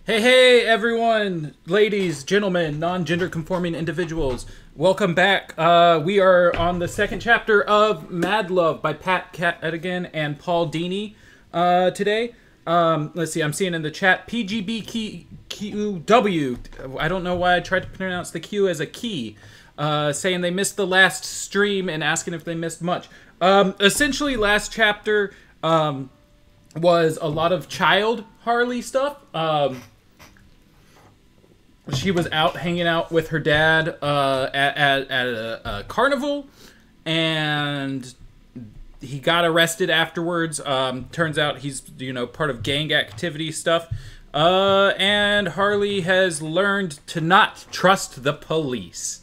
Hey, everyone, ladies, gentlemen, non-gender conforming individuals. Welcome back. We are on the second chapter of Mad Love by Cadigan and Paul Dini today. Let's see, I'm seeing in the chat PGBQW. I don't know why I tried to pronounce the Q as a key. Saying they missed the last stream and asking if they missed much. Essentially, last chapter was a lot of child Harley stuff. She was out hanging out with her dad at a carnival, and he got arrested afterwards. Turns out he's, part of gang activity stuff. And Harley has learned to not trust the police.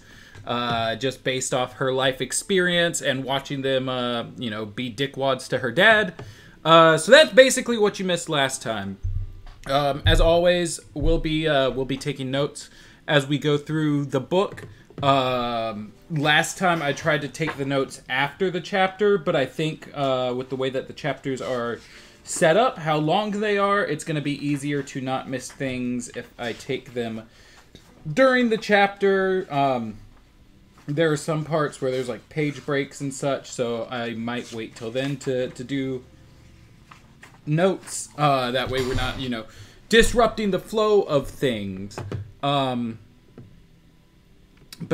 Just based off her life experience and watching them, be dickwads to her dad. So that's basically what you missed last time. As always, we'll be taking notes as we go through the book. Last time I tried to take the notes after the chapter, but I think with the way that the chapters are set up, how long they are, it's going to be easier to not miss things if I take them during the chapter. There are some parts where there's like page breaks and such, so I might wait till then to do notes. That way we're not, disrupting the flow of things. But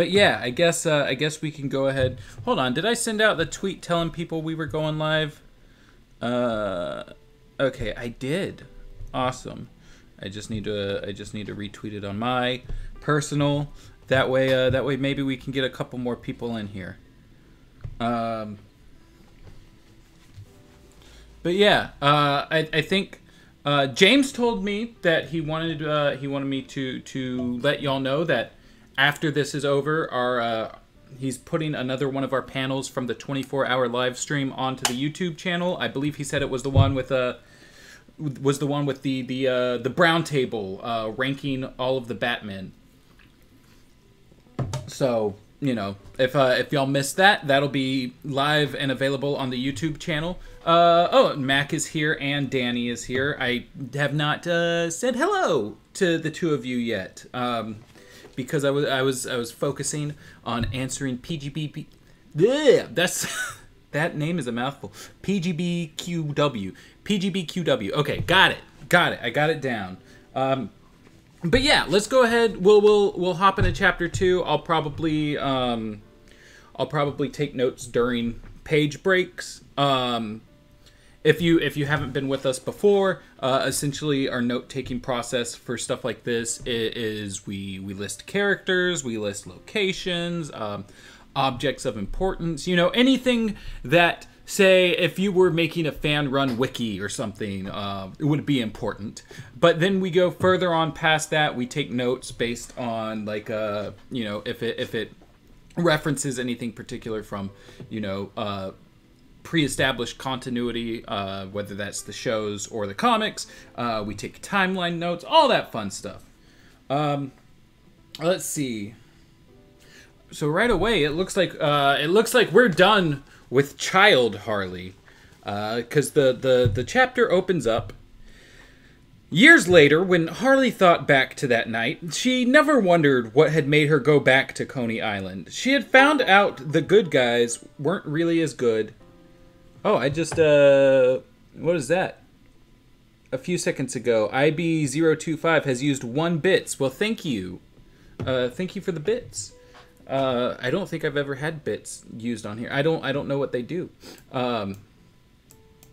yeah, I guess we can go ahead. Hold on, did I send out the tweet telling people we were going live? Okay, I did. Awesome. I just need to retweet it on my personal. That way maybe we can get a couple more people in here. But yeah, I think James told me that he wanted me to let y'all know that after this is over, he's putting another one of our panels from the 24-hour live stream onto the YouTube channel. I believe he said it was the one with the brown table ranking all of the Batmen. So, if y'all missed that, that'll be live and available on the YouTube channel. Mac is here and Danny is here. I have not said hello to the two of you yet, because I was focusing on answering PGB. Yeah, that name is a mouthful. PGBQW. Okay, got it. I got it down. But yeah, let's go ahead. We'll hop into chapter 2. I'll probably take notes during page breaks. If you haven't been with us before, essentially our note-taking process for stuff like this is we list characters, we list locations, objects of importance. Anything that, say, if you were making a fan-run wiki or something, it would be important. But then we go further on past that. We take notes based on, like, if it references anything particular from, pre-established continuity, whether that's the shows or the comics. We take timeline notes, all that fun stuff. Let's see. So right away, it looks like we're done with child Harley, because the chapter opens up. Years later, when Harley thought back to that night, she never wondered what had made her go back to Coney Island. She had found out the good guys weren't really as good. Oh, I just, what is that? A few seconds ago, IB025 has used 1 bits. Well, thank you. Thank you for the bits. I don't think I've ever had bits used on here. I don't know what they do.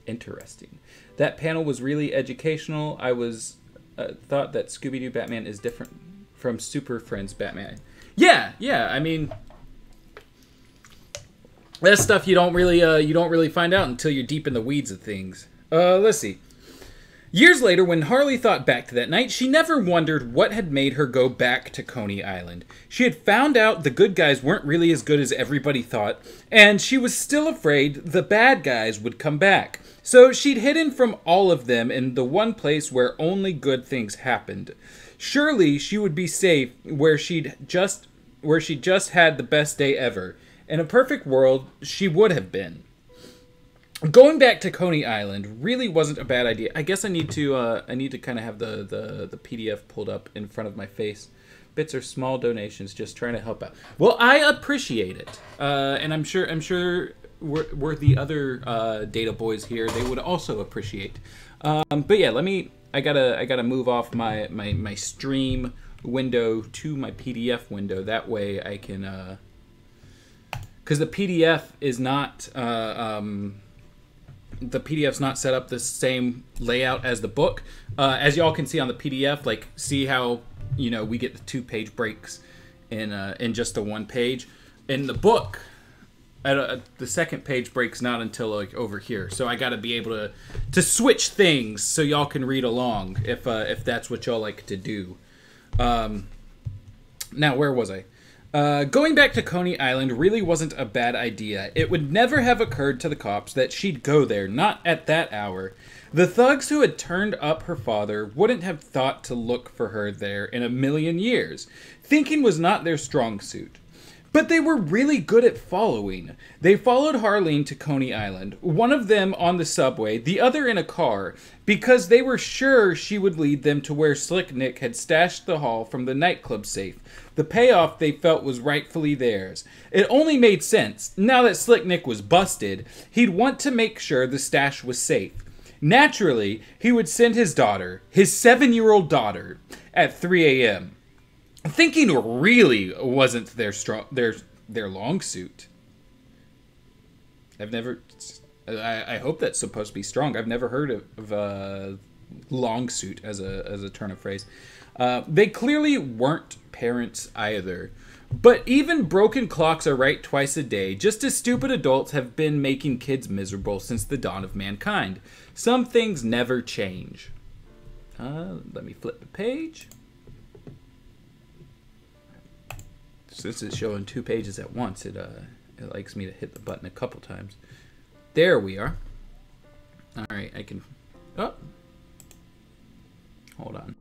Interesting. That panel was really educational. I was thought that Scooby-Doo Batman is different from Super Friends Batman. Yeah. I mean, that's stuff you don't really find out until you're deep in the weeds of things. Let's see. Years later, when Harley thought back to that night, she never wondered what had made her go back to Coney Island. She had found out the good guys weren't really as good as everybody thought, and she was still afraid the bad guys would come back. So she'd hidden from all of them in the one place where only good things happened. Surely she would be safe where she'd just had the best day ever. In a perfect world, she would have been. Going back to Coney Island really wasn't a bad idea. I guess I need to kind of have the PDF pulled up in front of my face. Bits are small donations, just trying to help out. Well, I appreciate it, and I'm sure we're the other data boys here. They would also appreciate. But yeah, I gotta move off my stream window to my PDF window. That way I can, because the PDF is not the PDF's not set up the same layout as the book. As y'all can see on the PDF, like, see how, you know, we get the 2-page breaks in just the 1 page. In the book, the second page breaks not until like over here. So I got to be able to switch things so y'all can read along if that's what y'all like to do. Now, where was I? Going back to Coney Island really wasn't a bad idea. It would never have occurred to the cops that she'd go there, not at that hour. The thugs who had turned up her father wouldn't have thought to look for her there in a million years. Thinking was not their strong suit. But they were really good at following. They followed Harleen to Coney Island, one of them on the subway, the other in a car, because they were sure she would lead them to where Slick Nick had stashed the haul from the nightclub safe. The payoff they felt was rightfully theirs. It only made sense. Now that Slick Nick was busted, he'd want to make sure the stash was safe. Naturally, he would send his daughter, his 7-year-old daughter, at 3 a.m. Thinking really wasn't their long suit. I hope that's supposed to be strong. I've never heard of long suit as a turn of phrase. They clearly weren't parents either. But even broken clocks are right twice a day, just as stupid adults have been making kids miserable since the dawn of mankind. Some things never change. Let me flip the page. Since it's showing 2 pages at once, it likes me to hit the button a couple times. There we are. All right, I can... Oh. Hold on.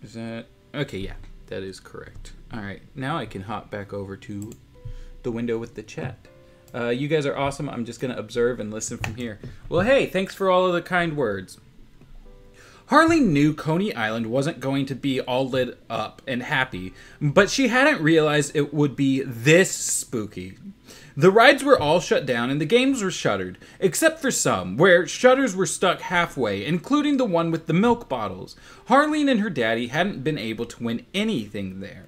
Is that... Okay, yeah, that is correct. All right, now I can hop back over to the window with the chat. You guys are awesome. I'm just going to observe and listen from here. Well, hey, thanks for all of the kind words. Harley knew Coney Island wasn't going to be all lit up and happy, but she hadn't realized it would be this spooky. The rides were all shut down and the games were shuttered, except for some, where shutters were stuck halfway, including the one with the milk bottles. Harleen and her daddy hadn't been able to win anything there.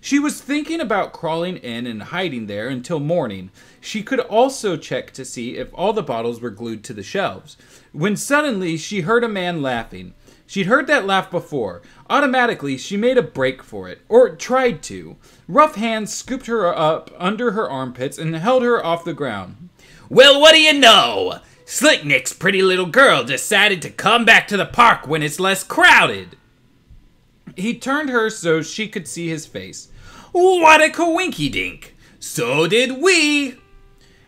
She was thinking about crawling in and hiding there until morning. She could also check to see if all the bottles were glued to the shelves, when suddenly she heard a man laughing. She'd heard that laugh before. Automatically, she made a break for it, or tried to. Rough hands scooped her up under her armpits and held her off the ground. Well, what do you know? Slick Nick's pretty little girl decided to come back to the park when it's less crowded. He turned her so she could see his face. What a coinky-dink. So did we.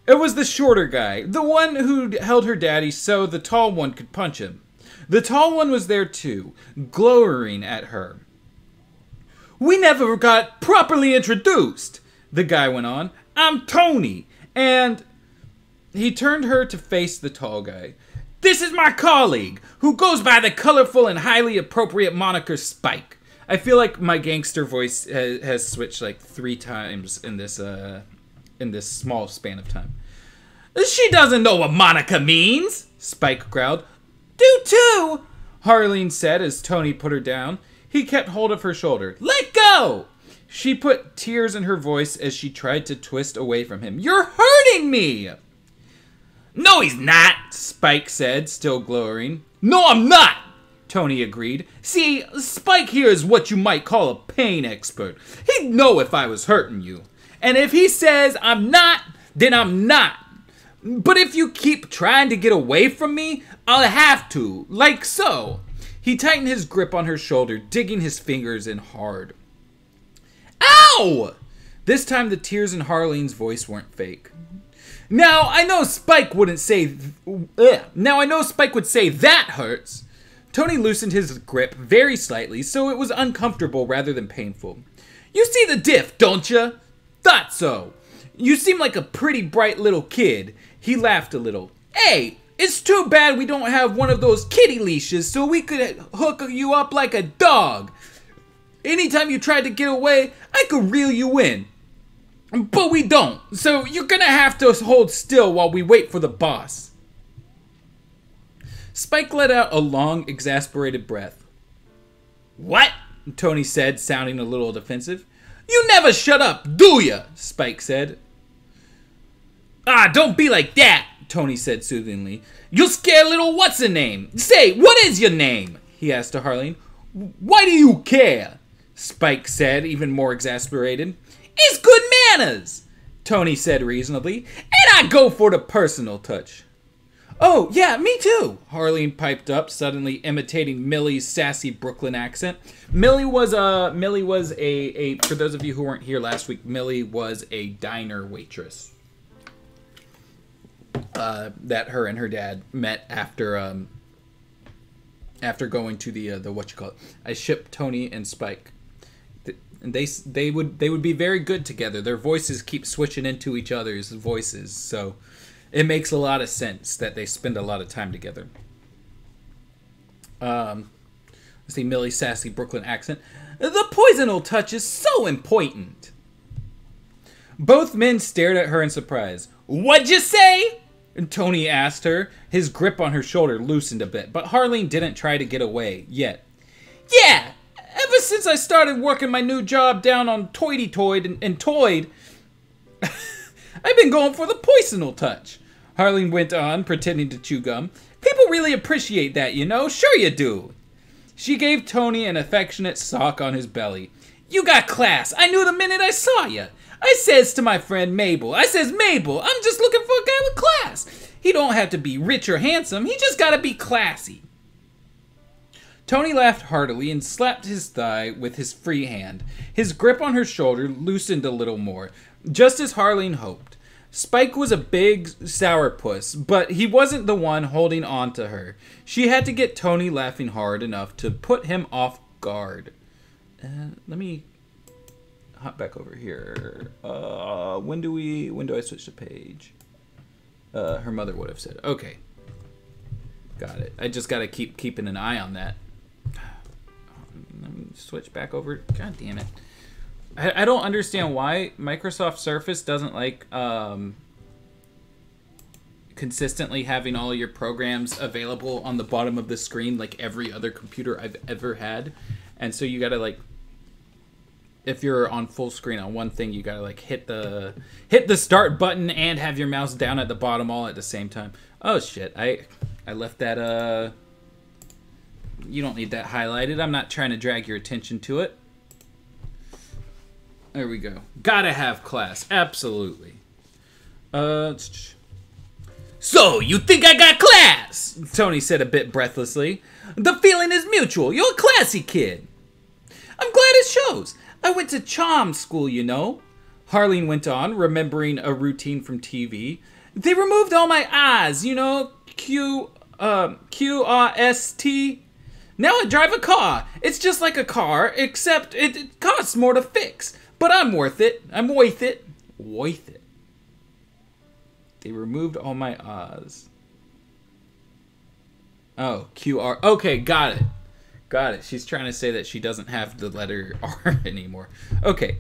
It was the shorter guy, the one who held her daddy so the tall one could punch him. The tall one was there too, glowering at her. We never got properly introduced, the guy went on. I'm Tony, and he turned her to face the tall guy. This is my colleague, who goes by the colorful and highly appropriate moniker Spike. I feel like my gangster voice has switched like 3 times in this small span of time. She doesn't know what Monica means, Spike growled. Do too, Harleen said as Tony put her down. He kept hold of her shoulder. Let go! She put tears in her voice as she tried to twist away from him. You're hurting me! No, he's not, Spike said, still glowering. No, I'm not, Tony agreed. See, Spike here is what you might call a pain expert. He'd know if I was hurting you. And if he says I'm not, then I'm not. But if you keep trying to get away from me, I'll have to, like so. He tightened his grip on her shoulder, digging his fingers in hard. Ow! This time the tears in Harleen's voice weren't fake. Now I know Spike would say that hurts. Tony loosened his grip very slightly, so it was uncomfortable rather than painful. You see the diff, don't you? Thought so. You seem like a pretty bright little kid. He laughed a little. Hey, it's too bad we don't have one of those kitty leashes so we could hook you up like a dog. Anytime you tried to get away, I could reel you in. But we don't, so you're gonna have to hold still while we wait for the boss. Spike let out a long, exasperated breath. What? Tony said, sounding a little defensive. You never shut up, do ya? Spike said. Ah, don't be like that, Tony said soothingly. You'll scare little what's-her-name. Say, what is your name? He asked to Harleen. Why do you care? Spike said, even more exasperated. It's good manners, Tony said reasonably, and I go for the personal touch. Oh, yeah, me too, Harleen piped up, suddenly imitating Millie's sassy Brooklyn accent. Millie was a for those of you who weren't here last week, Millie was a diner waitress. That her and her dad met after going to the what you call it. I shipped Tony and Spike. And they would be very good together. Their voices keep switching into each other's voices, so it makes a lot of sense that they spend a lot of time together. Let's see, Millie's sassy Brooklyn accent. The poisonal touch is so important. Both men stared at her in surprise. What'd you say? Tony asked her. His grip on her shoulder loosened a bit, but Harleen didn't try to get away yet. Yeah! Ever since I started working my new job down on Toyd and Toyd, I've been going for the poisonal touch. Harleen went on, pretending to chew gum. People really appreciate that, you know. Sure you do. She gave Tony an affectionate sock on his belly. You got class. I knew the minute I saw you. I says to my friend Mabel, I'm just looking for a guy with class. He don't have to be rich or handsome. He just gotta be classy. Tony laughed heartily and slapped his thigh with his free hand. His grip on her shoulder loosened a little more, just as Harleen hoped. Spike was a big sourpuss, but he wasn't the one holding on to her. She had to get Tony laughing hard enough to put him off guard. Let me hop back over here. When do I switch the page? Her mother would have said. Okay. Got it. I just got to keep keeping an eye on that. Let me switch back over. God damn it. I don't understand why Microsoft Surface doesn't like consistently having all your programs available on the bottom of the screen like every other computer I've ever had. And so you gotta like, if you're on full screen on one thing, you gotta like hit the start button and have your mouse down at the bottom all at the same time. Oh shit, I left that you don't need that highlighted. I'm not trying to drag your attention to it. There we go. Gotta have class. Absolutely. So, you think I got class? Tony said a bit breathlessly. The feeling is mutual. You're a classy kid. I'm glad it shows. I went to charm school, you know. Harleen went on, remembering a routine from TV. They removed all my I's, you know. Q-R-S-T. Now I drive a car. It's just like a car, except it costs more to fix. But I'm worth it. I'm worth it. Worth it. They removed all my O's. Oh, QR. Okay, got it. Got it. She's trying to say that she doesn't have the letter R anymore. Okay.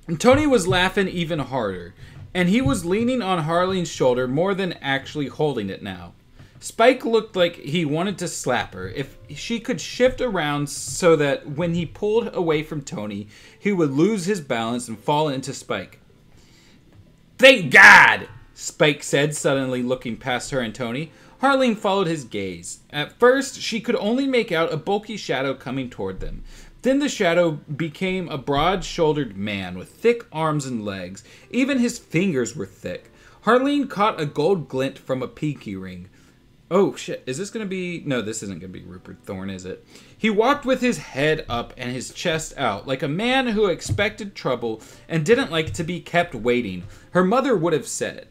And Tony was laughing even harder. And he was leaning on Harleen's shoulder more than actually holding it now. Spike looked like he wanted to slap her if she could shift around so that when he pulled away from Tony, he would lose his balance and fall into Spike. Thank God! Spike said, suddenly looking past her and Tony. Harleen followed his gaze. At first, she could only make out a bulky shadow coming toward them. Then the shadow became a broad-shouldered man with thick arms and legs. Even his fingers were thick. Harleen caught a gold glint from a pinky ring. Oh, shit. Is this going to be... No, this isn't going to be Rupert Thorne, is it? He walked with his head up and his chest out, like a man who expected trouble and didn't like to be kept waiting. Her mother would have said...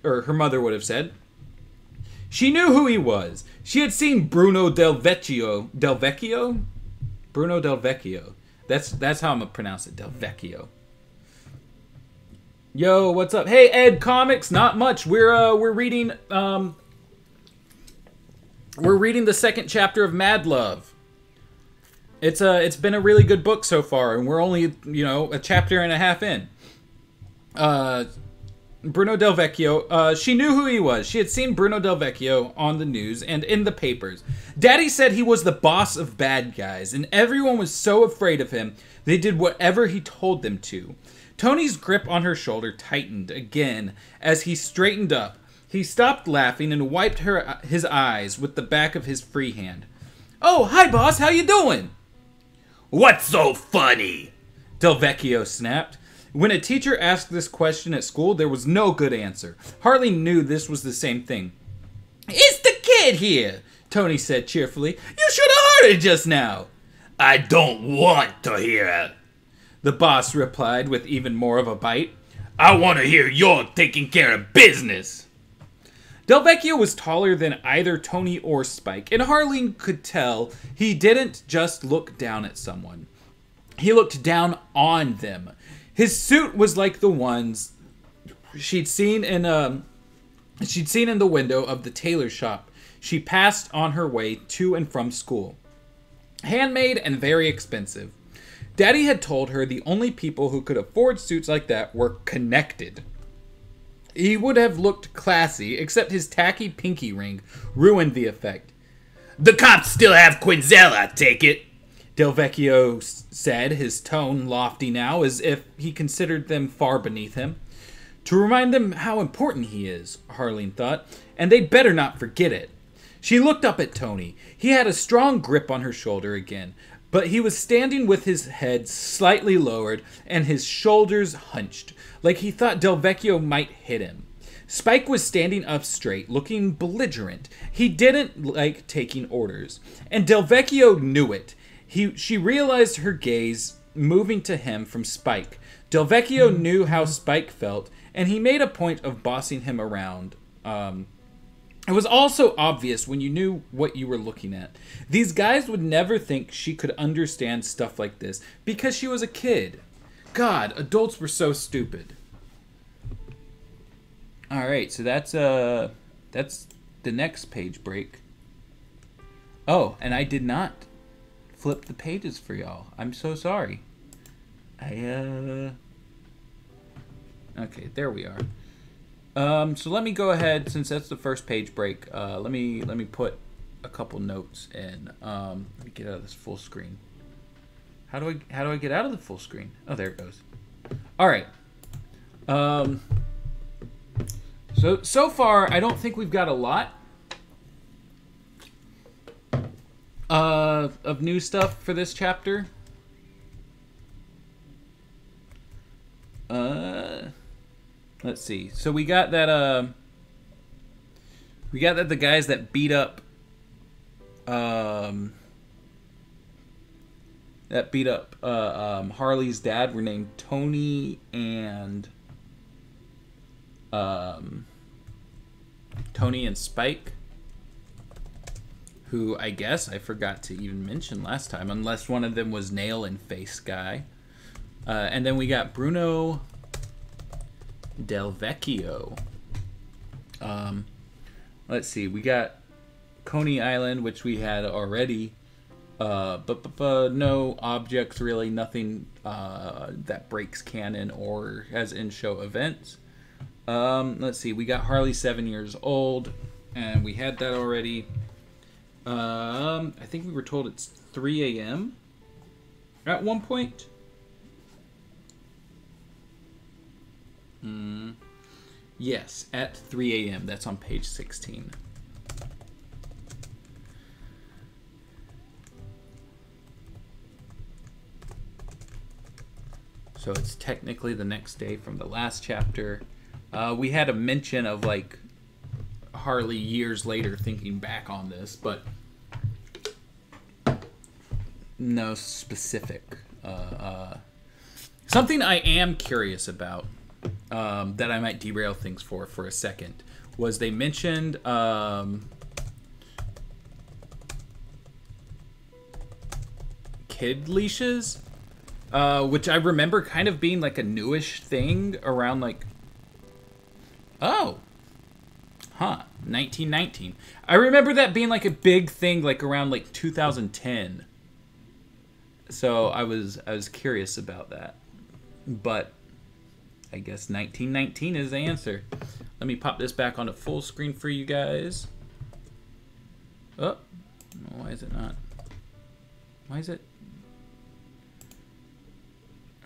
She knew who he was. She had seen Bruno Del Vecchio. Del Vecchio? Bruno Del Vecchio. That's how I'm going to pronounce it. Del Vecchio. Yo, what's up? Hey, Ed Comics. Not much. We're reading the second chapter of Mad Love. It's been a really good book so far, and we're only, a chapter and a half in. Bruno Del Vecchio, she knew who he was. She had seen Bruno Del Vecchio on the news and in the papers. Daddy said he was the boss of bad guys, and everyone was so afraid of him, they did whatever he told them to. Tony's grip on her shoulder tightened again as he straightened up. He stopped laughing and wiped his eyes with the back of his free hand. "Oh, hi, boss. How you doing?" "What's so funny?" Del Vecchio snapped. When a teacher asked this question at school, there was no good answer. Harley knew this was the same thing. "It's the kid here," Tony said cheerfully. "You should have heard it just now." "I don't want to hear it," the boss replied with even more of a bite. "I want to hear you're taking care of business." Del Vecchio was taller than either Tony or Spike, and Harley could tell he didn't just look down at someone. He looked down on them. His suit was like the ones she'd seen in the window of the tailor shop she passed on her way to and from school. Handmade and very expensive. Daddy had told her the only people who could afford suits like that were connected. He would have looked classy, except his tacky pinky ring ruined the effect. "The cops still have Quinzel, I take it," Del Vecchio said, his tone lofty now, as if he considered them far beneath him. To remind them how important he is, Harleen thought, and they'd better not forget it. She looked up at Tony. He had a strong grip on her shoulder again, but he was standing with his head slightly lowered and his shoulders hunched, like he thought Del Vecchio might hit him. Spike was standing up straight, looking belligerent. He didn't like taking orders, and Del Vecchio knew it. She realized her gaze moving to him from Spike. Del Vecchio knew how Spike felt, and he made a point of bossing him around. It was also obvious when you knew what you were looking at. These guys would never think she could understand stuff like this because she was a kid. God, adults were so stupid. All right, so that's the next page break. Oh, and I did not flip the pages for y'all. I'm so sorry. Okay, there we are. So let me go ahead, since that's the first page break. Let me put a couple notes in. Let me get out of this full screen. How do I get out of the full screen? Oh, there it goes. All right. So far, I don't think we've got a lot of new stuff for this chapter. Let's see. So we got that the guys that beat up Harley's dad were named Tony and Spike, who I guess I forgot to even mention last time, unless one of them was Nail and Face Guy. And then we got Bruno Del Vecchio. Let's see, we got Coney Island, which we had already. But no objects, really, nothing that breaks canon or has in-show events. Let's see, we got Harley 7 years old, and we had that already. I think we were told it's 3 a.m. at one point. Yes, at 3 a.m. That's on page 16. So it's technically the next day from the last chapter. We had a mention of, like, Harley years later thinking back on this, but no specific. Something I am curious about, that I might derail things for a second, was they mentioned kid leashes. which I remember kind of being like a newish thing around like, 1919. I remember that being like a big thing like around like 2010. So I was curious about that. But I guess 1919 is the answer. Let me pop this back onto full screen for you guys. Oh, why is it not? Why is it?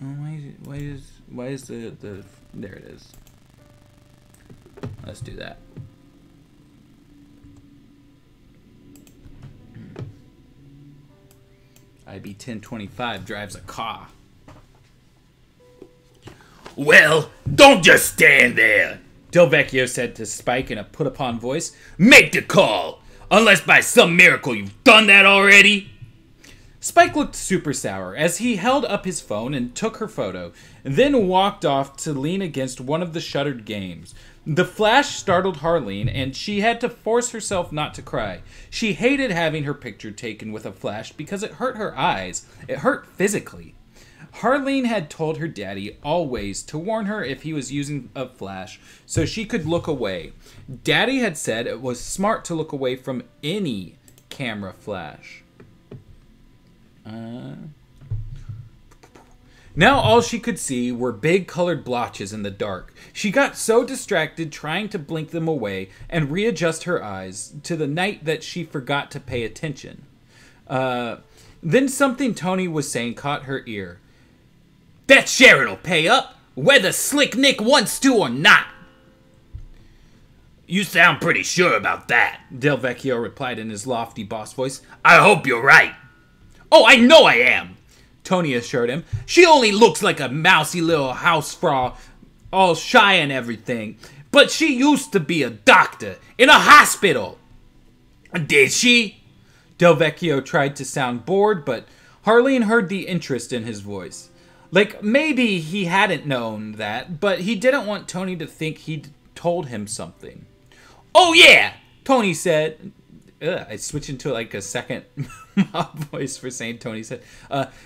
Oh, why is the there it is. Let's do that. IB 1025 drives a car. Well, don't just stand there, Del Vecchio said to Spike in a put-upon voice. Make the call, unless by some miracle you've done that already. Spike looked super sour as he held up his phone and took her photo, then walked off to lean against one of the shuttered games. The flash startled Harleen, and she had to force herself not to cry. She hated having her picture taken with a flash because it hurt her eyes. It hurt physically. Harleen had told her daddy always to warn her if he was using a flash so she could look away. Daddy had said it was smart to look away from any camera flash. Now all she could see were big colored blotches in the dark. She got so distracted trying to blink them away and readjust her eyes to the night that she forgot to pay attention. Then something Tony was saying caught her ear. That Sharon'll pay up, whether Slick Nick wants to or not. You sound pretty sure about that, Del Vecchio replied in his lofty boss voice. I hope you're right. Oh, I know I am, Tony assured him. She only looks like a mousy little house frog, all shy and everything. But she used to be a doctor in a hospital. Did she? Del Vecchio tried to sound bored, but Harleen heard the interest in his voice. Like, maybe he hadn't known that, but he didn't want Tony to think he'd told him something. Oh, yeah, Tony said. I switched into like a second mob voice for saying Tony said.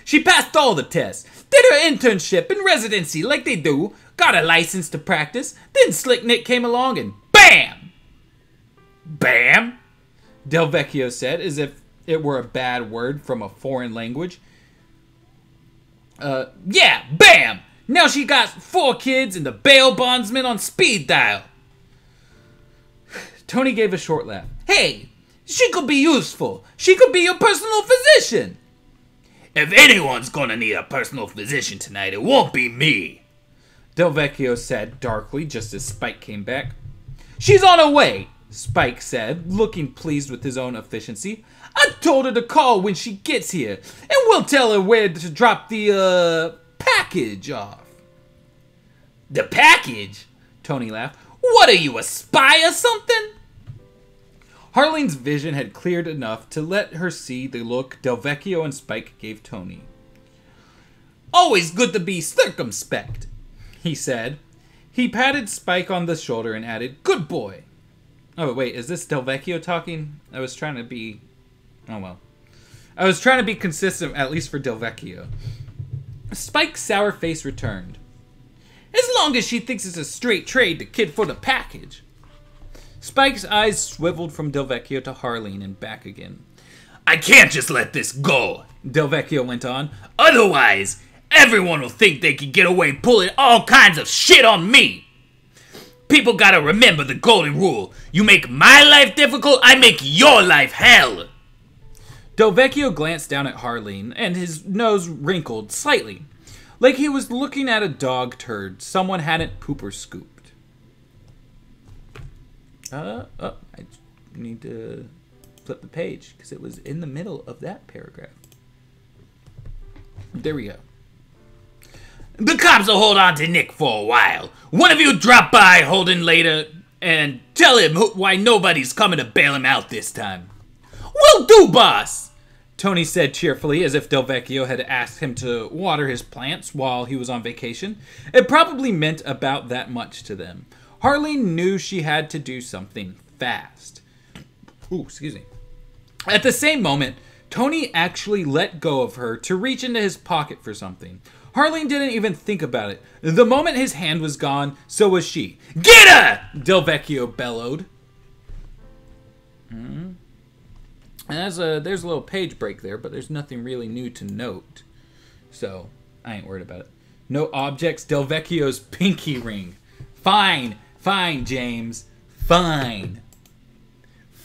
She passed all the tests, did her internship and residency like they do, got a license to practice, then Slick Nick came along and BAM! Bam? Del Vecchio said, as if it were a bad word from a foreign language. Yeah, bam! Now she got 4 kids and the bail bondsman on speed dial. Tony gave a short laugh. Hey, she could be useful. She could be your personal physician. If anyone's gonna need a personal physician tonight, it won't be me, Del Vecchio said darkly just as Spike came back. She's on her way, Spike said, looking pleased with his own efficiency. I told her to call when she gets here, and we'll tell her where to drop the, package off. The package? Tony laughed. What are you, a spy or something? Harleen's vision had cleared enough to let her see the look Del Vecchio and Spike gave Tony. Always good to be circumspect, he said. He patted Spike on the shoulder and added, good boy. Oh, wait, is this Del Vecchio talking? I was trying to be... Oh, well. I was trying to be consistent, at least for Del Vecchio. Spike's sour face returned. As long as she thinks it's a straight trade, the kid for the package. Spike's eyes swiveled from Del Vecchio to Harleen and back again. I can't just let this go, Del Vecchio went on. Otherwise, everyone will think they can get away pulling all kinds of shit on me. People gotta remember the golden rule. You make my life difficult, I make your life hell. Del Vecchio glanced down at Harleen, and his nose wrinkled slightly, like he was looking at a dog turd someone hadn't pooper scooped. I need to flip the page, because it was in the middle of that paragraph. There we go. The cops will hold on to Nick for a while. One of you drop by Holden later and tell him why nobody's coming to bail him out this time. Will do, boss! Tony said cheerfully, as if Del Vecchio had asked him to water his plants while he was on vacation. It probably meant about that much to them. Harleen knew she had to do something fast. Ooh, excuse me. At the same moment, Tony actually let go of her to reach into his pocket for something. Harley didn't even think about it. The moment his hand was gone, so was she. Get her! Del Vecchio bellowed. And there's a little page break there, but there's nothing really new to note. So, I ain't worried about it. No objects, Del Vecchio's pinky ring. Fine, James. Fine.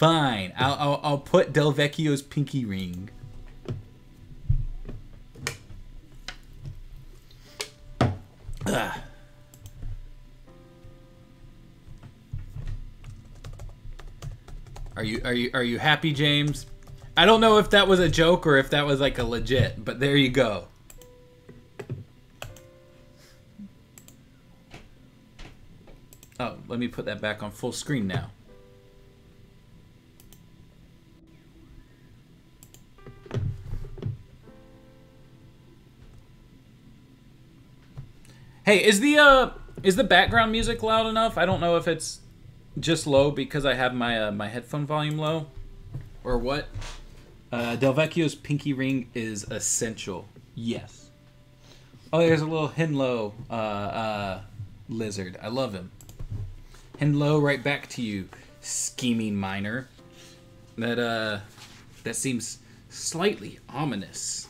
I'll put Del Vecchio's pinky ring. Ugh. Are you happy, James? I don't know if that was a joke or if that was like a legit, but there you go. Oh, let me put that back on full screen now. Hey, is the background music loud enough? I don't know if it's just low because I have my my headphone volume low, or what. Del Vecchio's pinky ring is essential. Yes. Oh, there's a little Henlo lizard. I love him. Henlo, right back to you, scheming miner. That seems slightly ominous.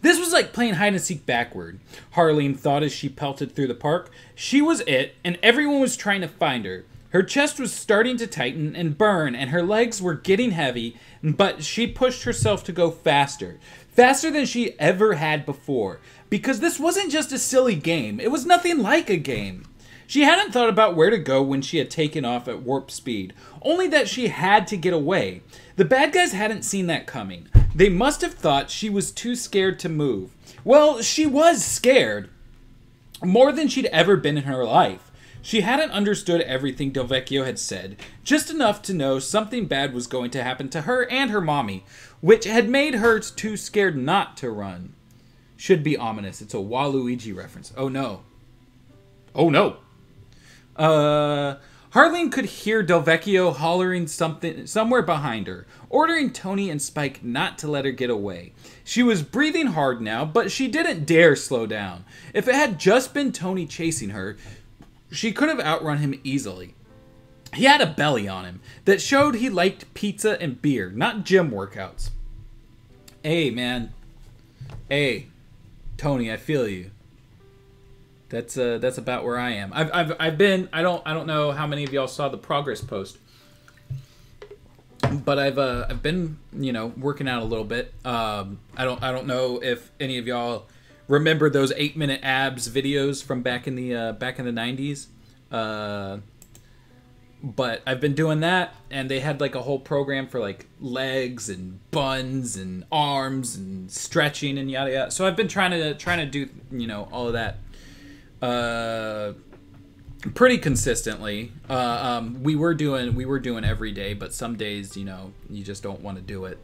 This was like playing hide and seek backward. Harleen thought as she pelted through the park. She was it, and everyone was trying to find her. Her chest was starting to tighten and burn, and her legs were getting heavy, but she pushed herself to go faster. Faster than she ever had before. Because this wasn't just a silly game. It was nothing like a game. She hadn't thought about where to go when she had taken off at warp speed. Only that she had to get away. The bad guys hadn't seen that coming. They must have thought she was too scared to move. Well, she was scared. More than she'd ever been in her life. She hadn't understood everything Del Vecchio had said, just enough to know something bad was going to happen to her and her mommy, which had made her too scared not to run. Should be ominous. It's a Waluigi reference. Oh no. Oh no. Harleen could hear Del Vecchio hollering something somewhere behind her, ordering Tony and Spike not to let her get away. She was breathing hard now, but she didn't dare slow down. If it had just been Tony chasing her, she could have outrun him easily. He had a belly on him that showed he liked pizza and beer, not gym workouts. Hey, man. Hey, Tony, I feel you. That's about where I am. I've been. I don't know how many of y'all saw the progress post, but I've been working out a little bit. I don't know if any of y'all remember those 8-minute abs videos from back in the 90s. But I've been doing that, and they had like a whole program for like legs and buns and arms and stretching and yada yada. So I've been trying to do all of that. Pretty consistently. We were doing every day, but some days, you just don't want to do it.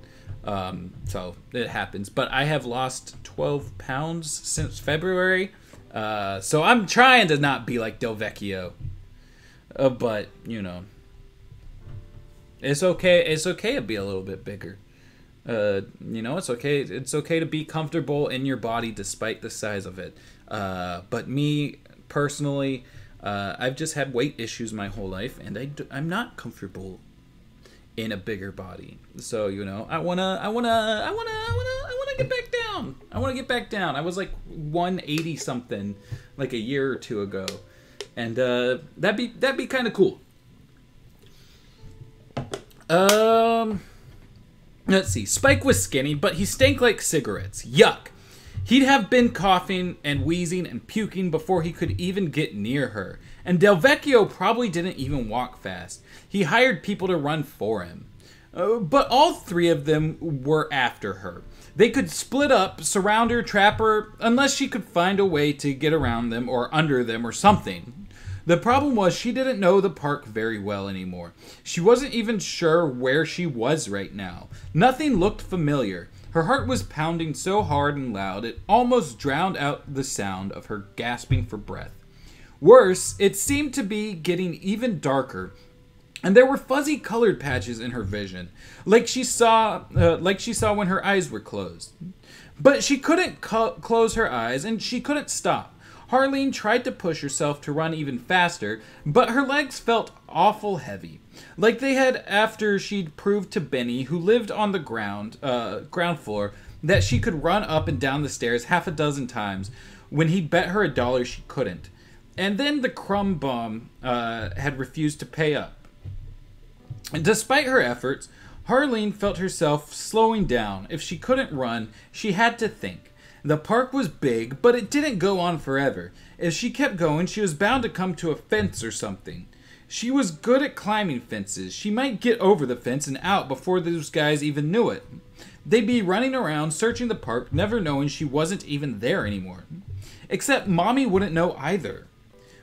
So it happens. But I have lost 12 pounds since February. So I'm trying to not be like Del Vecchio. But, it's okay. It's okay to be a little bit bigger. It's okay. It's okay to be comfortable in your body despite the size of it. But me personally, I've just had weight issues my whole life, and I'm not comfortable in a bigger body. So I wanna get back down. I wanna get back down. I was like 180 something like a year or two ago, and that'd be kind of cool. Let's see. Spike was skinny, but he stank like cigarettes. Yuck. He'd have been coughing and wheezing and puking before he could even get near her. And Del Vecchio probably didn't even walk fast. He hired people to run for him. But all three of them were after her. They could split up, surround her, trap her, unless she could find a way to get around them or under them or something. The problem was she didn't know the park very well anymore. She wasn't even sure where she was right now. Nothing looked familiar. Her heart was pounding so hard and loud it almost drowned out the sound of her gasping for breath. Worse, it seemed to be getting even darker And there were fuzzy colored patches in her vision, like she saw when her eyes were closed. But she couldn't close her eyes, and she couldn't stop. Harleen tried to push herself to run even faster, but her legs felt awful heavy, like they had after she'd proved to Benny, who lived on the ground floor, that she could run up and down the stairs half a dozen times when he'd bet her $1 she couldn't. And then the crumb bum had refused to pay up. And despite her efforts, Harleen felt herself slowing down. If she couldn't run, she had to think. The park was big, but it didn't go on forever. If she kept going, she was bound to come to a fence or something. She was good at climbing fences. She might get over the fence and out before those guys even knew it. They'd be running around, searching the park, never knowing she wasn't even there anymore. Except Mommy wouldn't know either.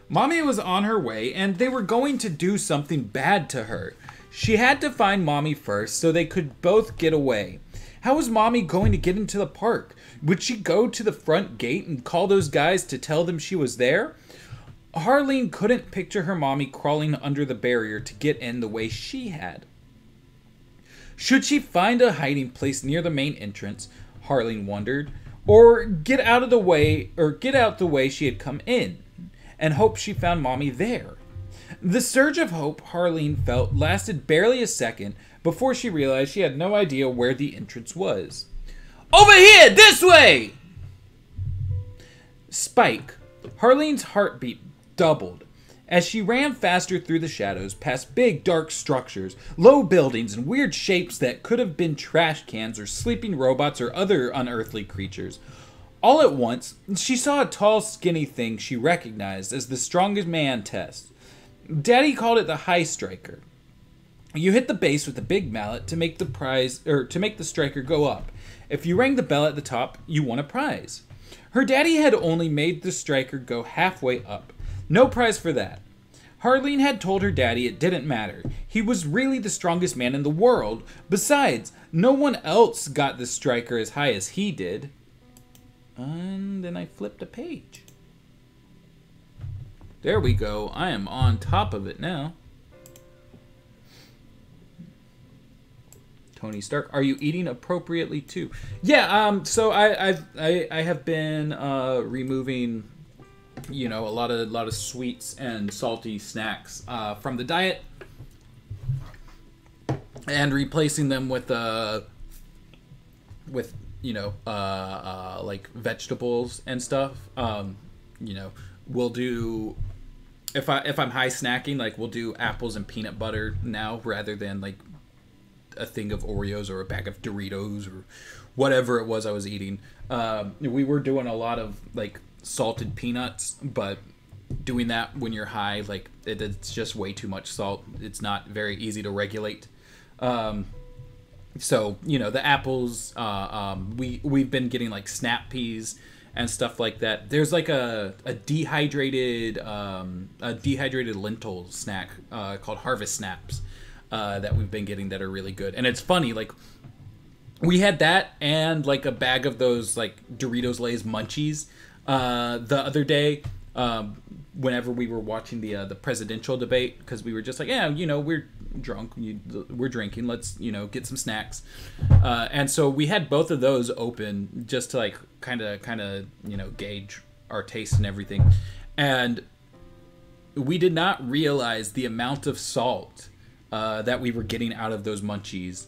Mommy was on her way, and they were going to do something bad to her. She had to find Mommy first so they could both get away. How was Mommy going to get into the park? Would she go to the front gate and call those guys to tell them she was there? Harleen couldn't picture her Mommy crawling under the barrier to get in the way she had. Should she find a hiding place near the main entrance, Harleen wondered, or get out the way she had come in, and hope she found Mommy there? The surge of hope Harleen felt lasted barely a second before she realized she had no idea where the entrance was. Over here! This way! Spike. Harleen's heartbeat doubled as she ran faster through the shadows, past big dark structures, low buildings, and weird shapes that could have been trash cans or sleeping robots or other unearthly creatures. All at once, she saw a tall, skinny thing she recognized as the strongest man test. Daddy called it the High Striker. You hit the base with a big mallet to make the striker go up. If you rang the bell at the top, you won a prize. Her daddy had only made the striker go halfway up. No prize for that. Harleen had told her daddy it didn't matter. He was really the strongest man in the world. Besides, no one else got the striker as high as he did. And then I flipped a page. There we go. I am on top of it now. Tony Stark, are you eating appropriately too? Yeah. So I have been removing, a lot of sweets and salty snacks from the diet, and replacing them with like vegetables and stuff. We'll do, if I'm high snacking, like we'll do apples and peanut butter now rather than like a thing of Oreos or a bag of Doritos or whatever it was I was eating. We were doing a lot of like salted peanuts, but doing that when you're high, like it's just way too much salt. It's not very easy to regulate. So the apples, we've been getting like snap peas and stuff like that. There's like a dehydrated lentil snack called Harvest Snaps that we've been getting that are really good. And it's funny, like we had that and like a bag of those like Doritos Lay's Munchies the other day whenever we were watching the presidential debate, because we were just like, we're drunk, we're drinking, let's get some snacks, and so we had both of those open just to like kind of gauge our taste and everything, and we did not realize the amount of salt that we were getting out of those Munchies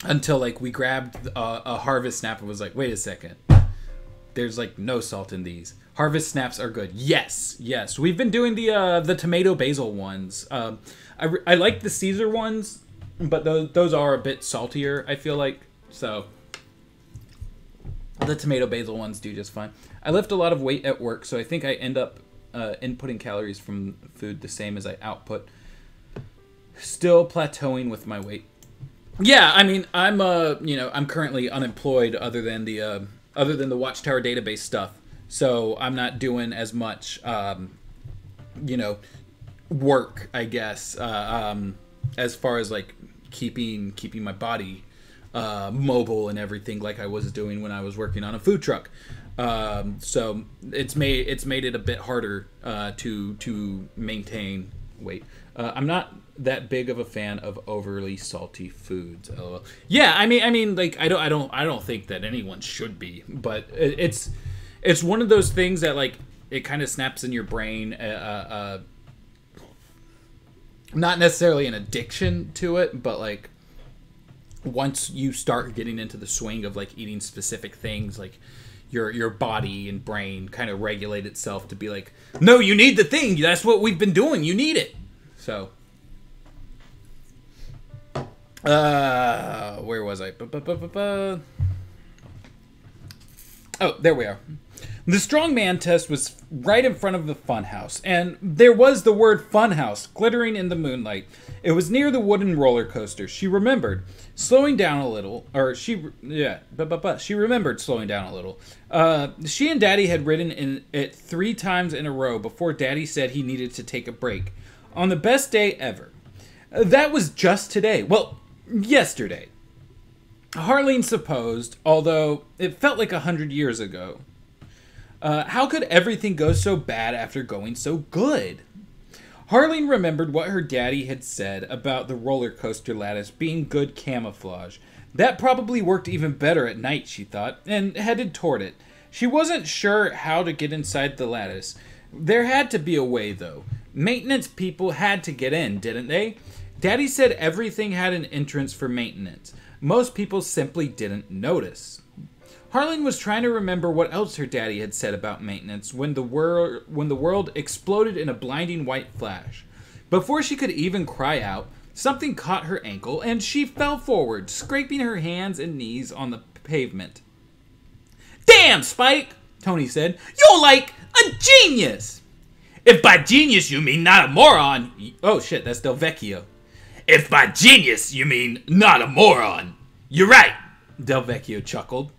until like we grabbed a Harvest Snap and was like, wait a second, there's like no salt in these. Harvest Snaps are good. Yes. We've been doing the tomato basil ones. I like the Caesar ones, but those are a bit saltier, I feel like. So the tomato basil ones do just fine. I lift a lot of weight at work, so I think I end up inputting calories from food the same as I output. Still plateauing with my weight. Yeah, I mean, I'm currently unemployed other than the Watchtower database stuff. So I'm not doing as much, work, I guess, as far as like keeping my body mobile and everything like I was doing when I was working on a food truck. So it's made it a bit harder to maintain wait. I'm not that big of a fan of overly salty foods. LOL. Yeah, I mean, like I don't think that anyone should be, but it's one of those things that like it kind of snaps in your brain. Not necessarily an addiction to it, but like once you start getting into the swing of like eating specific things, like your body and brain kind of regulate itself to be like, no, you need the thing. That's what we've been doing. You need it. So, where was I? Oh, there we are. The strongman test was right in front of the funhouse, and there was the word funhouse glittering in the moonlight. It was near the wooden roller coaster. She remembered slowing down a little, she remembered slowing down a little. She and Daddy had ridden in it 3 times in a row before Daddy said he needed to take a break. On the best day ever. That was just today. Well, yesterday. Harleen supposed, although it felt like 100 years ago. How could everything go so bad after going so good? Harleen remembered what her daddy had said about the roller coaster lattice being good camouflage. That probably worked even better at night, she thought, and headed toward it. She wasn't sure how to get inside the lattice. There had to be a way, though. Maintenance people had to get in, didn't they? Daddy said everything had an entrance for maintenance. Most people simply didn't notice. Harleen was trying to remember what else her daddy had said about maintenance when the world exploded in a blinding white flash. Before she could even cry out, something caught her ankle and she fell forward, scraping her hands and knees on the pavement. "Damn, Spike!" Tony said. "You're like a genius!" "If by genius you mean not a moron..." Oh shit, that's Del Vecchio. "If by genius you mean not a moron, you're right," Del Vecchio chuckled.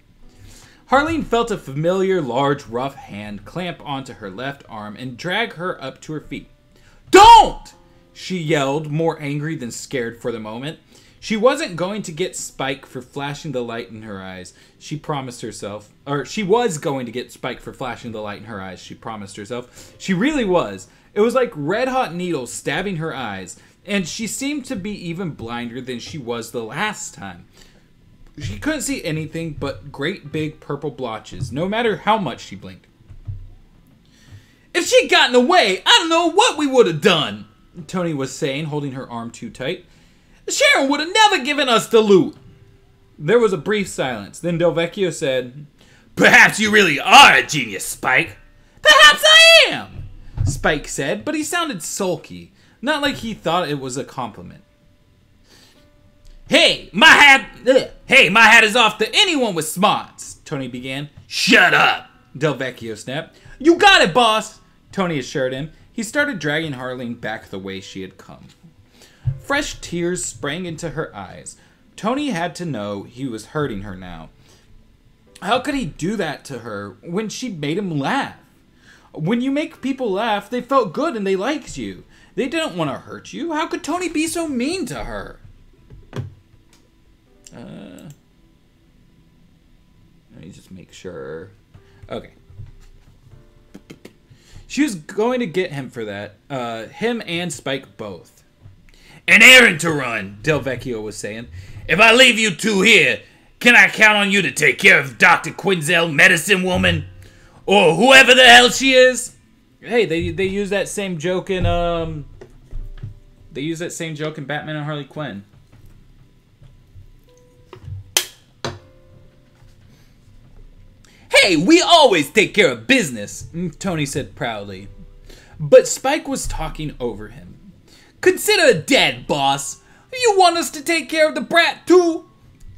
Harleen felt a familiar, large, rough hand clamp onto her left arm and drag her up to her feet. "Don't!" she yelled, more angry than scared for the moment. She wasn't going to get Spike for flashing the light in her eyes, she promised herself. Or she was going to get Spike for flashing the light in her eyes, she promised herself. She really was. It was like red-hot needles stabbing her eyes, and she seemed to be even blinder than she was the last time. She couldn't see anything but great big purple blotches, no matter how much she blinked. "If she'd gotten away, I don't know what we would have done," Tony was saying, holding her arm too tight. "Sharon would have never given us the loot." There was a brief silence. Then Del Vecchio said, "Perhaps you really are a genius, Spike." "Perhaps I am," Spike said, but he sounded sulky, not like he thought it was a compliment. Hey, my hat is off to anyone with smarts," Tony began. "Shut up," Del Vecchio snapped. "You got it, boss," Tony assured him. He started dragging Harleen back the way she had come. Fresh tears sprang into her eyes. Tony had to know he was hurting her now. How could he do that to her when she made him laugh? When you make people laugh, they felt good and they liked you. They didn't want to hurt you. How could Tony be so mean to her? Let me just make sure. Okay. She was going to get him for that. Him and Spike both. "An errand to run," Del Vecchio was saying. "If I leave you two here, can I count on you to take care of Dr. Quinzel, medicine woman? Or whoever the hell she is?" Hey, they use that same joke in Batman and Harley Quinn. "Hey, we always take care of business," Tony said proudly. But Spike was talking over him. "Consider it dead, boss. You want us to take care of the brat, too?"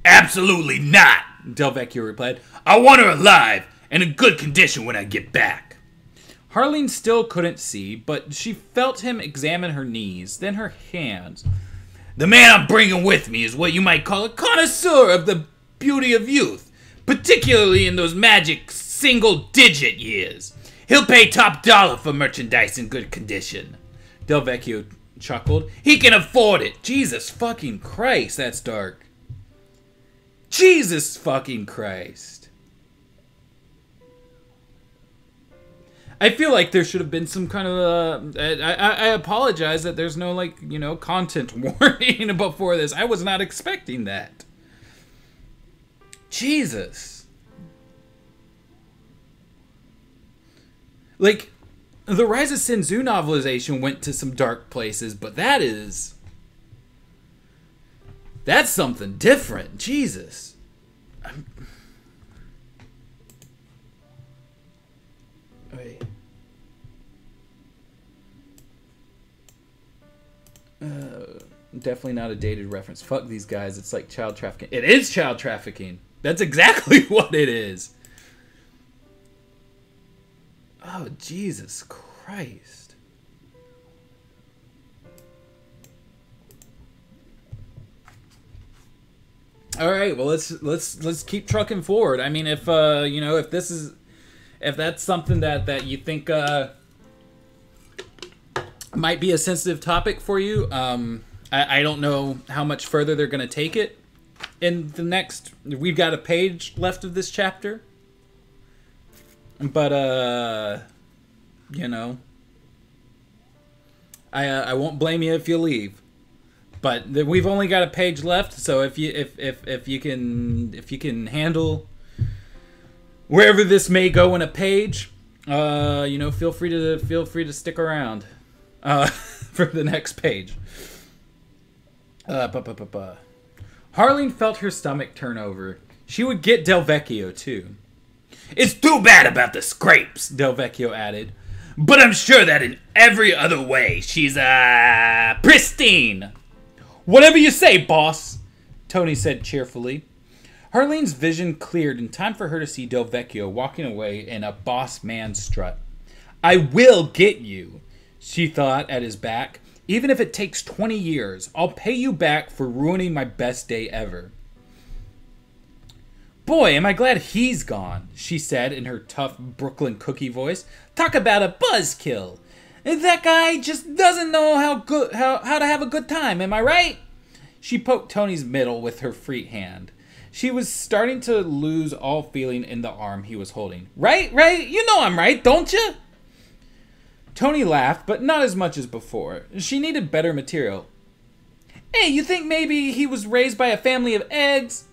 "Absolutely not," Del Vecchio replied. "I want her alive and in good condition when I get back." Harleen still couldn't see, but she felt him examine her knees, then her hands. "The man I'm bringing with me is what you might call a connoisseur of the beauty of youth. Particularly in those magic single-digit years. He'll pay top dollar for merchandise in good condition." Del Vecchio chuckled. "He can afford it." Jesus fucking Christ, that's dark. Jesus fucking Christ. I feel like there should have been some kind of I apologize that there's no, like, you know, content warning before this. I was not expecting that. Jesus. Like, the Rise of Senzu novelization went to some dark places, but that's something different. Jesus. Wait. Definitely not a dated reference. Fuck these guys. It's like child trafficking. It is child trafficking. That's exactly what it is. Oh, Jesus Christ. All right, well, let's keep trucking forward. I mean, if you know, if that's something that you think might be a sensitive topic for you, I don't know how much further they're going to take it in the next... We've got a page left of this chapter. But, you know, I won't blame you if you leave. But we've only got a page left, so if you can handle wherever this may go in a page, you know, feel free to stick around for the next page. Harleen felt her stomach turn over. She would get Del Vecchio too. It's too bad about the scrapes, Del Vecchio added. But I'm sure that in every other way, she's, pristine. Whatever you say, boss, Tony said cheerfully. Harleen's vision cleared in time for her to see Del Vecchio walking away in a boss man strut. I will get you, she thought at his back. Even if it takes 20 years, I'll pay you back for ruining my best day ever. Boy, am I glad he's gone, she said in her tough Brooklyn cookie voice. Talk about a buzzkill. That guy just doesn't know how to have a good time, am I right? She poked Tony's middle with her free hand. She was starting to lose all feeling in the arm he was holding. Right? You know I'm right, don't you? Tony laughed, but not as much as before. She needed better material. Hey, you think maybe he was raised by a family of eggs?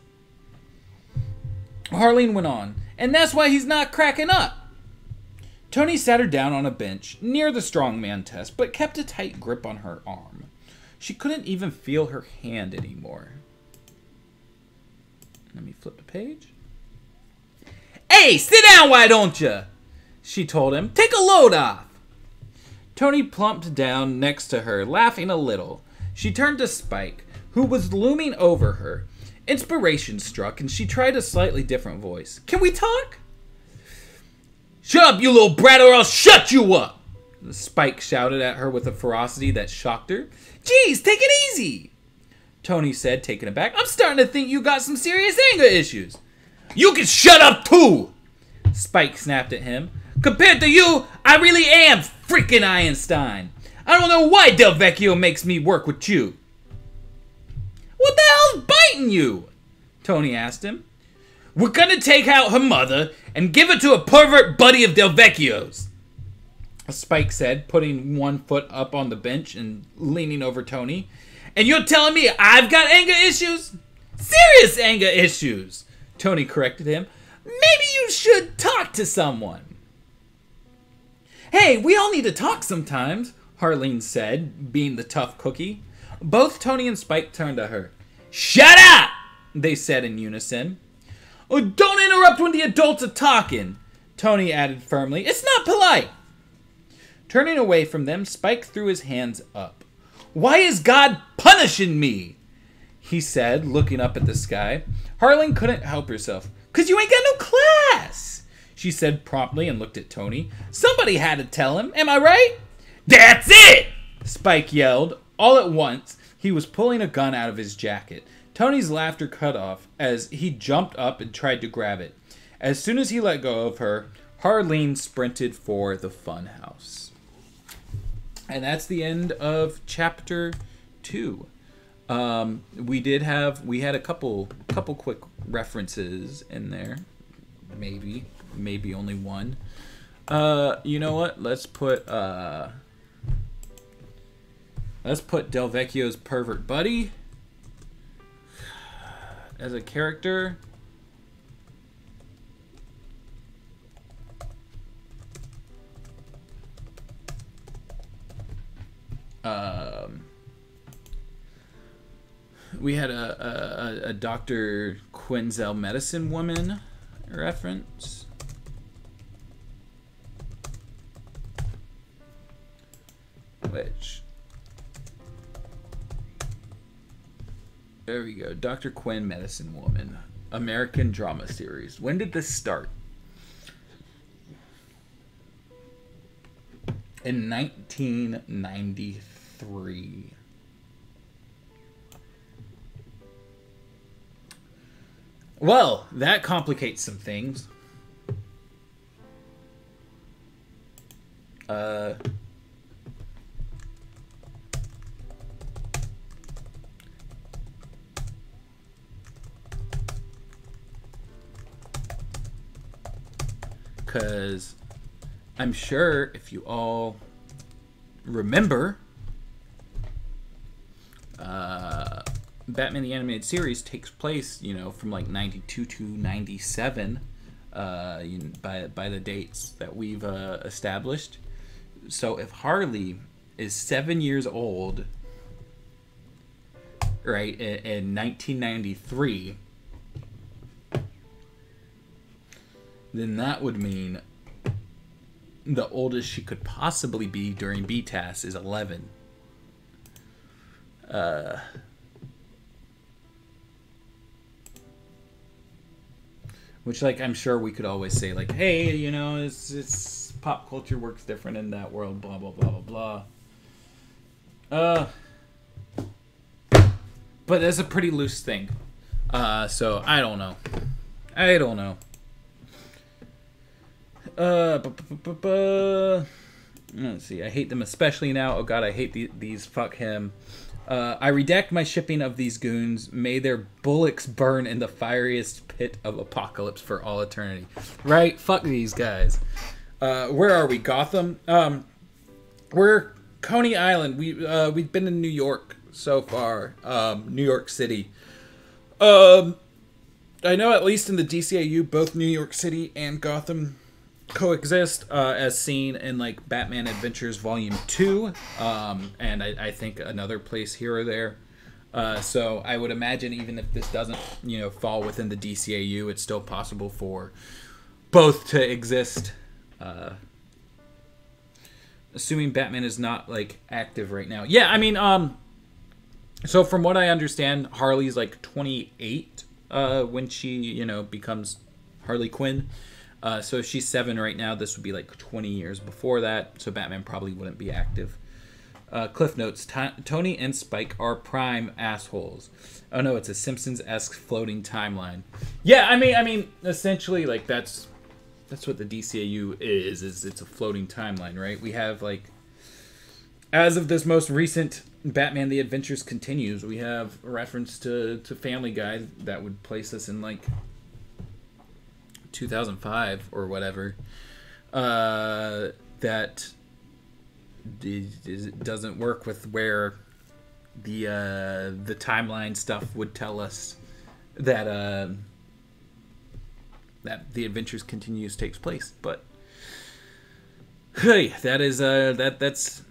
Harleen went on, and that's why he's not cracking up. Tony sat her down on a bench near the strongman test, but kept a tight grip on her arm. She couldn't even feel her hand anymore. Let me flip the page. Hey, sit down, why don't you? She told him. Take a load off. Tony plumped down next to her, laughing a little. She turned to Spike, who was looming over her. Inspiration struck, and she tried a slightly different voice. Can we talk? Shut up, you little brat, or I'll shut you up! Spike shouted at her with a ferocity that shocked her. Geez, take it easy! Tony said, taken aback. I'm starting to think you got some serious anger issues. You can shut up, too! Spike snapped at him. Compared to you, I really am freaking Einstein. I don't know why Del Vecchio makes me work with you. What the hell's biting you? Tony asked him. We're gonna take out her mother and give her to a pervert buddy of Del Vecchio's. Spike said, putting one foot up on the bench and leaning over Tony. And you're telling me I've got anger issues? Serious anger issues, Tony corrected him. Maybe you should talk to someone. Hey, we all need to talk sometimes, Harleen said, being the tough cookie. Both Tony and Spike turned to her. Shut up, they said in unison. Oh, don't interrupt when the adults are talking, Tony added firmly. It's not polite. Turning away from them, Spike threw his hands up. Why is God punishing me? He said, looking up at the sky. Harleen couldn't help herself. 'Cause you ain't got no class, she said promptly and looked at Tony. Somebody had to tell him, am I right? That's it! Spike yelled. All at once, he was pulling a gun out of his jacket. Tony's laughter cut off as he jumped up and tried to grab it. As soon as he let go of her, Harleen sprinted for the funhouse. And that's the end of chapter 2. We had a couple quick references in there. Maybe only one. You know what? Let's put Del Vecchio's pervert buddy as a character. We had a Dr. Quinzel medicine woman reference. Which, there we go. Dr. Quinn, Medicine Woman, American drama series. When did this start? In 1993. Well, that complicates some things. Because I'm sure if you all remember, Batman the Animated Series takes place, you know, from like 92 to 97 by the dates that we've established. So if Harley is 7 years old, right, in 1993, then that would mean the oldest she could possibly be during BTAS is 11. Which, like, I'm sure we could always say, like, hey, you know, it's pop culture works different in that world, blah, blah, blah, blah, blah. But that's a pretty loose thing. So, I don't know. Let's see. I hate them especially now. Oh god, I hate these. Fuck him. I redact my shipping of these goons. May their bullocks burn in the fieriest pit of apocalypse for all eternity. Right? Fuck these guys. Where are we? Gotham? We're Coney Island. We've been in New York so far. New York City. I know at least in the DCAU, both New York City and Gotham coexist, as seen in like Batman Adventures Volume 2, and I think another place here or there. So I would imagine even if this doesn't, you know, fall within the DCAU, it's still possible for both to exist. Assuming Batman is not like active right now. Yeah, I mean, so from what I understand, Harley's like 28 when she, you know, becomes Harley Quinn. So if she's 7 right now, this would be like 20 years before that. So Batman probably wouldn't be active. Cliff notes: Tony and Spike are prime assholes. Oh no, it's a Simpsons-esque floating timeline. Yeah, I mean, essentially, like that's what the DCAU is it's a floating timeline, right? We have like, as of this most recent Batman: The Adventures Continues, we have a reference to Family Guy that would place us in like 2005 or whatever, that doesn't work with where the timeline stuff would tell us that that The Adventures Continues takes place. But hey, that is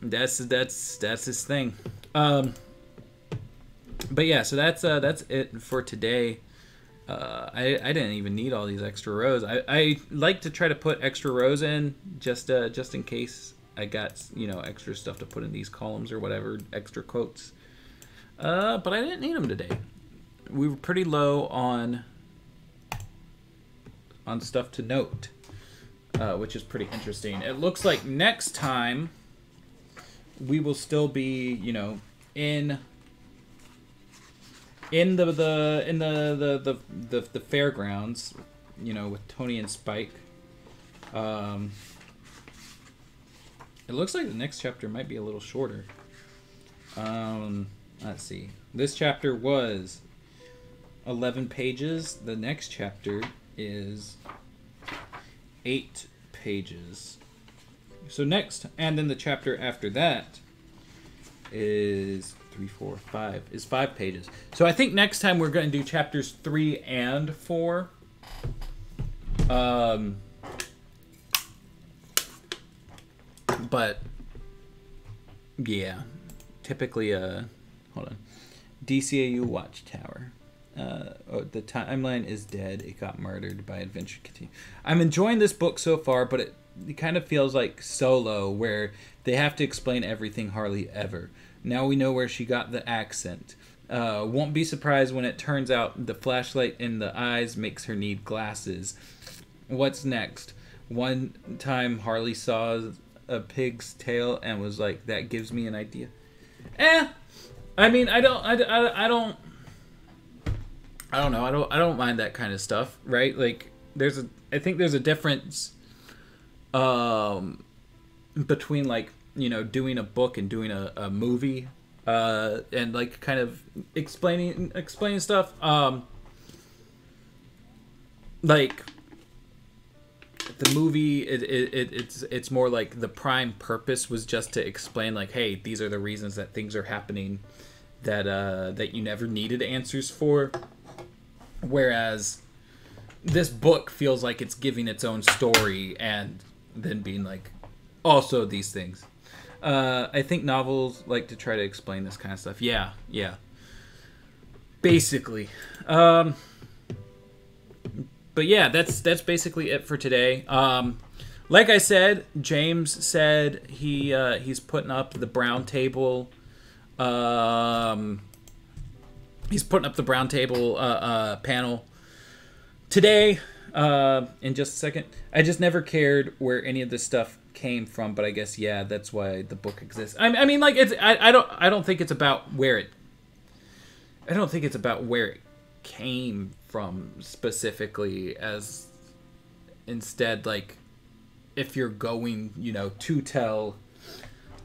that's his thing. But yeah, so that's it for today. I didn't even need all these extra rows. I like to try to put extra rows in just in case I got, you know, extra stuff to put in these columns or whatever, extra quotes. But I didn't need them today. We were pretty low on stuff to note, which is pretty interesting. It looks like next time we will still be, you know, in the fairgrounds, you know, with Tony and Spike. It looks like the next chapter might be a little shorter. Let's see. This chapter was 11 pages. The next chapter is 8 pages. So next, and then the chapter after that is 3, 4, 5 is 5 pages. So I think next time we're going to do chapters 3 and 4. But yeah, typically hold on. DCAU Watchtower. The timeline is dead. It got murdered by Adventure Continue. I'm enjoying this book so far, but it kind of feels like Solo, where they have to explain everything Harley ever. Now we know where she got the accent. Won't be surprised when it turns out the flashlight in the eyes makes her need glasses. What's next? One time Harley saw a pig's tail and was like, that gives me an idea. I mean, I don't know. I don't mind that kind of stuff, right? Like, I think there's a difference between, like, you know, doing a book and doing a movie, and like kind of explaining stuff. Like the movie, it's more like the prime purpose was just to explain, like, hey, these are the reasons that things are happening that you never needed answers for. Whereas this book feels like it's giving its own story and then being like, also these things. I think novels like to try to explain this kind of stuff. Yeah. Basically. But yeah, that's basically it for today. Like I said, James said he's putting up the brown table. He's putting up the brown table panel today. In just a second. I just never cared where any of this stuff came from, but I guess that's why the book exists. I mean, like, I don't think it's about where it. I don't think it's about where it came from specifically, as instead, like, if you're going, you know, to tell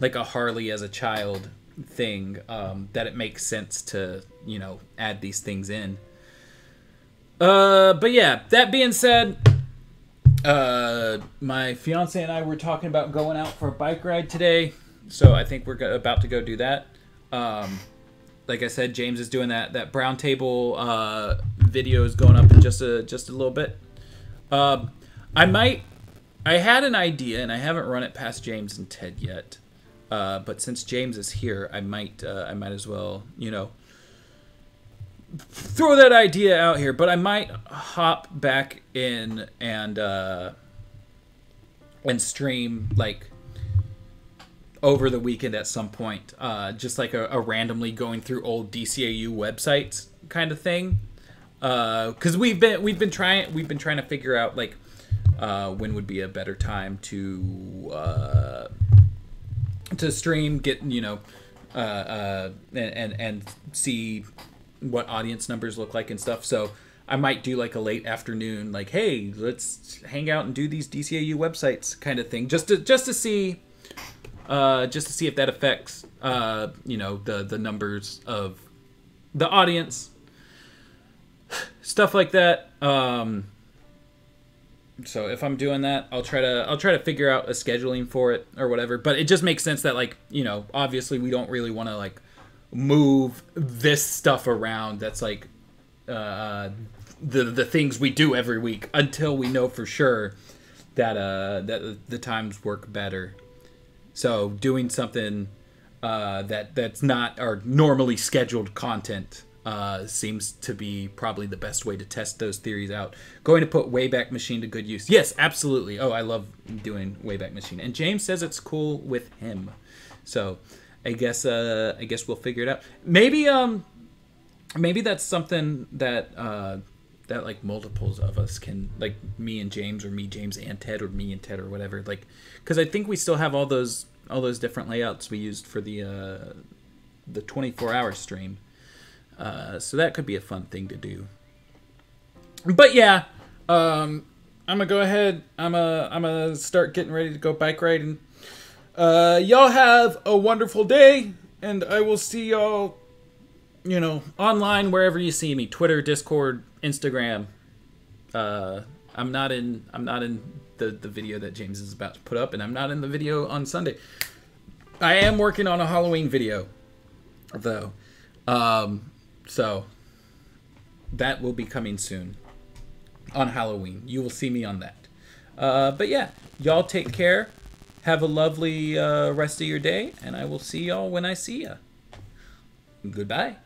like a Harley as a child thing, that it makes sense to, you know, add these things in. But yeah, that being said, my fiance and I were talking about going out for a bike ride today, so I think we're about to go do that. Like I said, James is doing that brown table video is going up in just a little bit. I had an idea, and I haven't run it past James and Ted yet. But since James is here, I might as well, you know, throw that idea out here. But I might hop back in and stream, like, over the weekend at some point, just like a randomly going through old DCAU websites kind of thing. Because we've been trying to figure out, like, when would be a better time to stream, get, you know, and see what audience numbers look like and stuff. So I might do like a late afternoon, like, hey, let's hang out and do these DCAU websites kind of thing, just to see if that affects you know, the numbers of the audience, stuff like that. So if I'm doing that, I'll try to figure out a scheduling for it or whatever. But it just makes sense that, like, you know, obviously we don't really want to, like, move this stuff around. That's like the things we do every week until we know for sure that the times work better. So doing something that's not our normally scheduled content seems to be probably the best way to test those theories out. Going to put Wayback Machine to good use. Yes, absolutely. Oh, I love doing Wayback Machine. And James says it's cool with him. So I guess we'll figure it out. Maybe that's something that that like multiples of us can, like me and James, or me, James and Ted, or me and Ted, or whatever. Like, because I think we still have all those different layouts we used for the 24-hour stream. So that could be a fun thing to do. But yeah, I'm gonna go ahead. I'm gonna start getting ready to go bike riding. Y'all have a wonderful day, and I will see y'all, you know, online wherever you see me. Twitter, Discord, Instagram. I'm not in the video that James is about to put up, and I'm not in the video on Sunday. I am working on a Halloween video, though. So that will be coming soon on Halloween. You will see me on that. But yeah, y'all take care. Have a lovely rest of your day, and I will see y'all when I see ya. Goodbye.